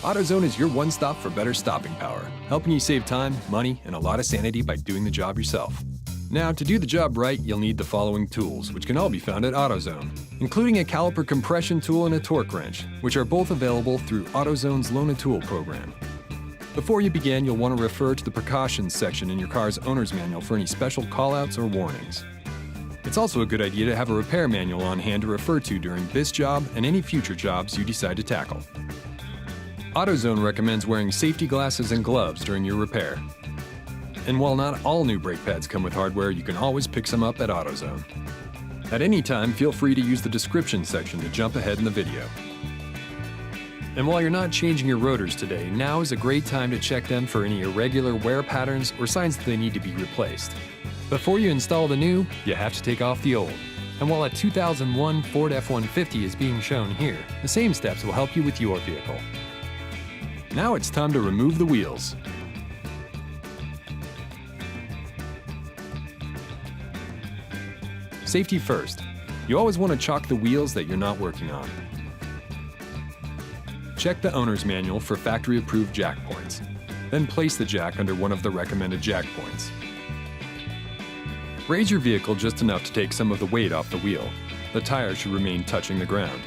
AutoZone is your one-stop for better stopping power, helping you save time, money, and a lot of sanity by doing the job yourself. Now, to do the job right, you'll need the following tools, which can all be found at AutoZone, including a caliper compression tool and a torque wrench, which are both available through AutoZone's Loan a Tool program. Before you begin, you'll want to refer to the precautions section in your car's owner's manual for any special callouts or warnings. It's also a good idea to have a repair manual on hand to refer to during this job and any future jobs you decide to tackle. AutoZone recommends wearing safety glasses and gloves during your repair. And while not all new brake pads come with hardware, you can always pick some up at AutoZone. At any time, feel free to use the description section to jump ahead in the video. And while you're not changing your rotors today, now is a great time to check them for any irregular wear patterns or signs that they need to be replaced. Before you install the new, you have to take off the old. And while a 2001 Ford F250 is being shown here, the same steps will help you with your vehicle. Now it's time to remove the wheels. Safety first. You always want to chalk the wheels that you're not working on. Check the owner's manual for factory-approved jack points. Then place the jack under one of the recommended jack points. Raise your vehicle just enough to take some of the weight off the wheel. The tire should remain touching the ground.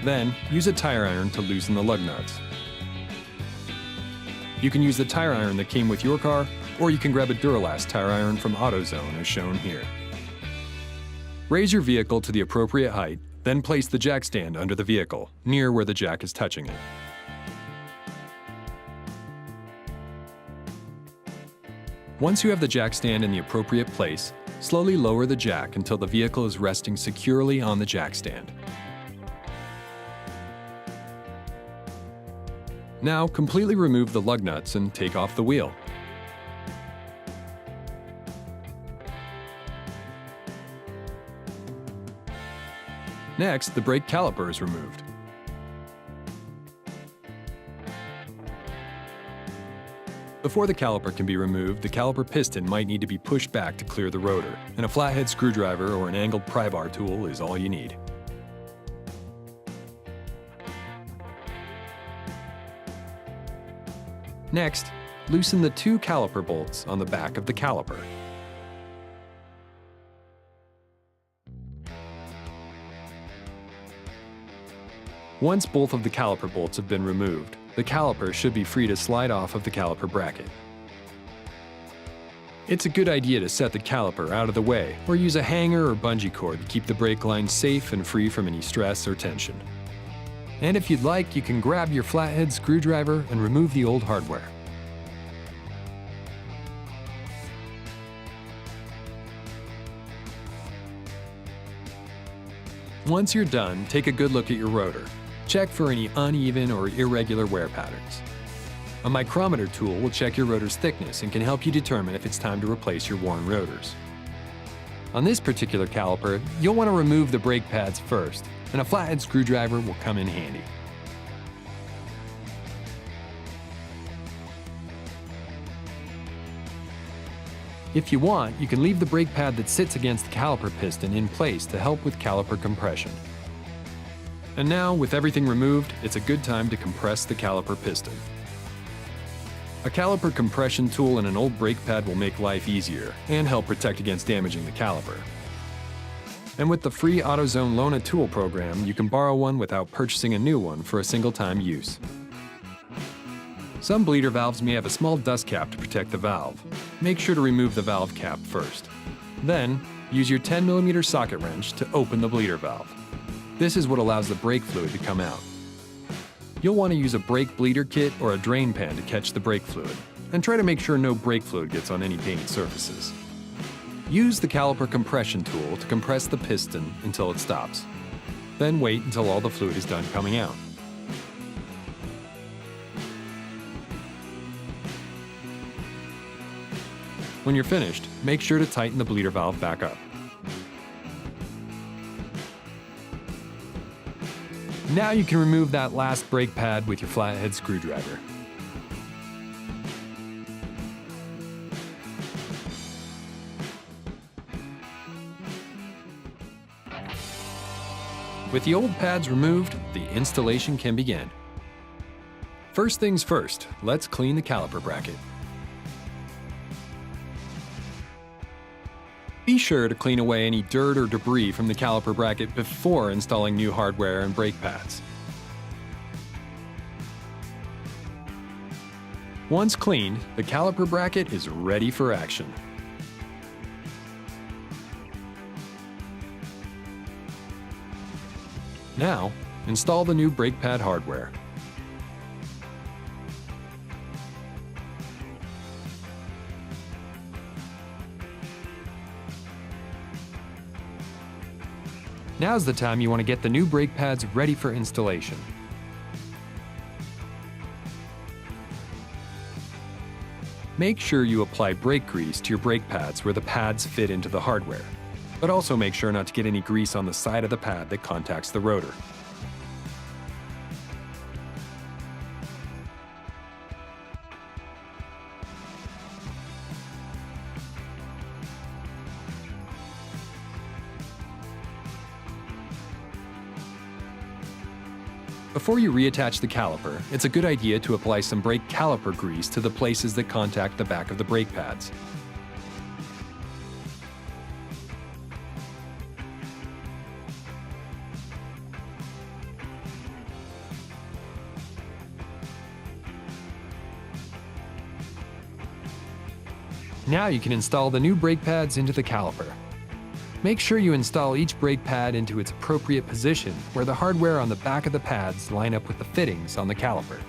Then, use a tire iron to loosen the lug nuts. You can use the tire iron that came with your car, or you can grab a Duralast tire iron from AutoZone as shown here. Raise your vehicle to the appropriate height, then place the jack stand under the vehicle, near where the jack is touching it. Once you have the jack stand in the appropriate place, slowly lower the jack until the vehicle is resting securely on the jack stand. Now, completely remove the lug nuts and take off the wheel. Next, the brake caliper is removed. Before the caliper can be removed, the caliper piston might need to be pushed back to clear the rotor, and a flathead screwdriver or an angled pry bar tool is all you need. Next, loosen the two caliper bolts on the back of the caliper. Once both of the caliper bolts have been removed, the caliper should be free to slide off of the caliper bracket. It's a good idea to set the caliper out of the way or use a hanger or bungee cord to keep the brake line safe and free from any stress or tension. And if you'd like, you can grab your flathead screwdriver and remove the old hardware. Once you're done, take a good look at your rotor. Check for any uneven or irregular wear patterns. A micrometer tool will check your rotor's thickness and can help you determine if it's time to replace your worn rotors. On this particular caliper, you'll want to remove the brake pads first, and a flathead screwdriver will come in handy. If you want, you can leave the brake pad that sits against the caliper piston in place to help with caliper compression. And now, with everything removed, it's a good time to compress the caliper piston. A caliper compression tool and an old brake pad will make life easier and help protect against damaging the caliper. And with the free AutoZone Loan a Tool program, you can borrow one without purchasing a new one for a single-time use. Some bleeder valves may have a small dust cap to protect the valve. Make sure to remove the valve cap first. Then, use your 10mm socket wrench to open the bleeder valve. This is what allows the brake fluid to come out. You'll want to use a brake bleeder kit or a drain pan to catch the brake fluid, and try to make sure no brake fluid gets on any painted surfaces. Use the caliper compression tool to compress the piston until it stops. Then wait until all the fluid is done coming out. When you're finished, make sure to tighten the bleeder valve back up. Now you can remove that last brake pad with your flathead screwdriver. With the old pads removed, the installation can begin. First things first, let's clean the caliper bracket. Be sure to clean away any dirt or debris from the caliper bracket before installing new hardware and brake pads. Once cleaned, the caliper bracket is ready for action. Now, install the new brake pad hardware. Now's the time you want to get the new brake pads ready for installation. Make sure you apply brake grease to your brake pads where the pads fit into the hardware, but also make sure not to get any grease on the side of the pad that contacts the rotor. Before you reattach the caliper, it's a good idea to apply some brake caliper grease to the places that contact the back of the brake pads. Now you can install the new brake pads into the caliper. Make sure you install each brake pad into its appropriate position where the hardware on the back of the pads line up with the fittings on the caliper.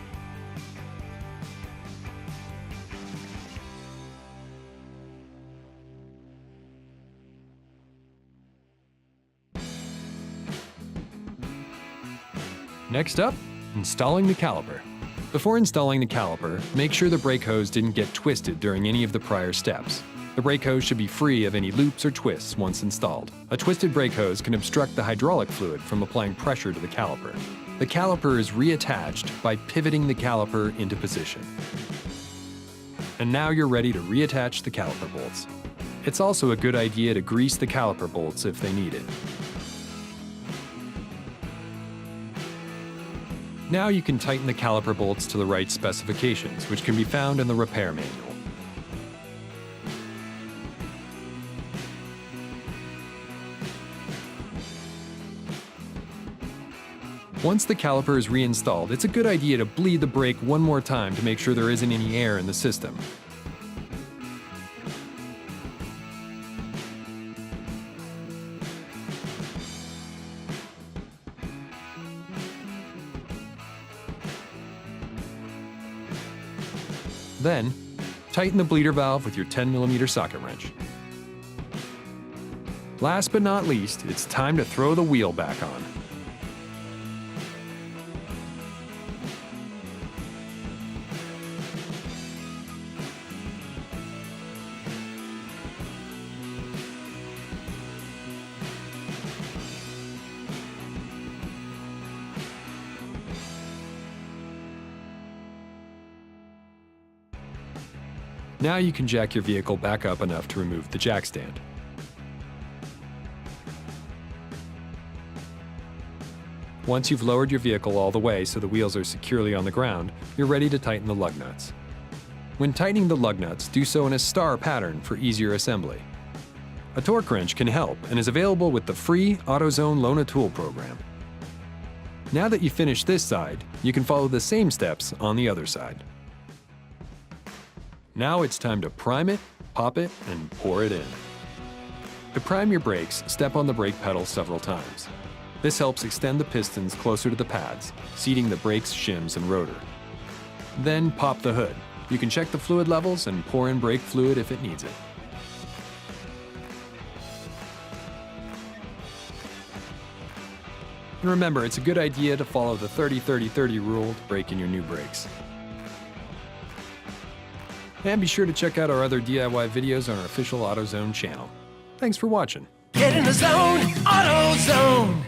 Next up, installing the caliper. Before installing the caliper, make sure the brake hose didn't get twisted during any of the prior steps. The brake hose should be free of any loops or twists once installed. A twisted brake hose can obstruct the hydraulic fluid from applying pressure to the caliper. The caliper is reattached by pivoting the caliper into position. And now you're ready to reattach the caliper bolts. It's also a good idea to grease the caliper bolts if they need it. Now you can tighten the caliper bolts to the right specifications, which can be found in the repair manual. Once the caliper is reinstalled, it's a good idea to bleed the brake one more time to make sure there isn't any air in the system. Then, tighten the bleeder valve with your 10mm socket wrench. Last but not least, it's time to throw the wheel back on. Now you can jack your vehicle back up enough to remove the jack stand. Once you've lowered your vehicle all the way so the wheels are securely on the ground, you're ready to tighten the lug nuts. When tightening the lug nuts, do so in a star pattern for easier assembly. A torque wrench can help and is available with the free AutoZone Loan-A-Tool program. Now that you've finished this side, you can follow the same steps on the other side. Now it's time to prime it, pop it, and pour it in. To prime your brakes, step on the brake pedal several times. This helps extend the pistons closer to the pads, seating the brakes, shims, and rotor. Then pop the hood. You can check the fluid levels and pour in brake fluid if it needs it. And remember, it's a good idea to follow the 30-30-30 rule to brake in your new brakes. And be sure to check out our other DIY videos on our official AutoZone channel. Thanks for watching. Get in the zone, AutoZone.